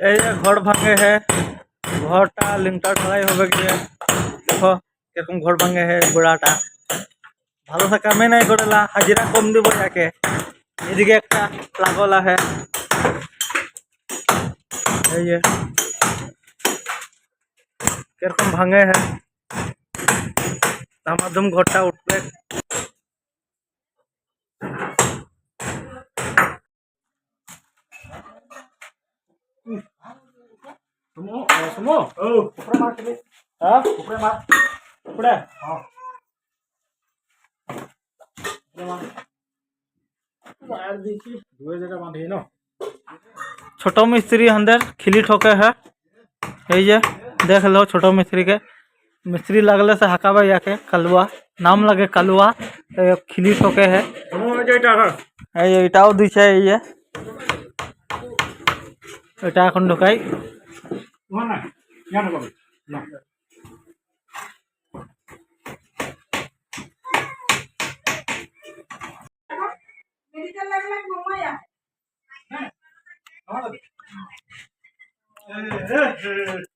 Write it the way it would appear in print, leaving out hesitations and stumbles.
এই যে ঘর ভাঙে হে ঘরটা লিঙ্কটা ঢালাই হবে গিয়ে দেখো কিরকম ঘর ভাঙে হে গোড়াটা ভালো সে কামে নাই করেলা হাজিরা কম দিব যাকে এদিকে একটা লাগল আহে এই যে কিরকম ভাঙে হে তার মাধ্যমে ঘরটা উঠবে Semua? Oh, kupre mar kali. Hah? Kupre mar. Kupre? Oh. Kupre mar. यार देखिए दो जगह बांधे ना ছোট মিস্ত্রি আমাদের খিলি ঠোকে है এই যে देख लो ছোট মিস্ত্রি के मिस्त्री लगले से हकाबा याके कलुआ नाम लगे कलुआ खिली ठोके है এই এটাও দিছে এই যে এটা এখন ঢোকাই वहां ना यहां ना कभी ना मेडिकल लगला मम्मा या हां ए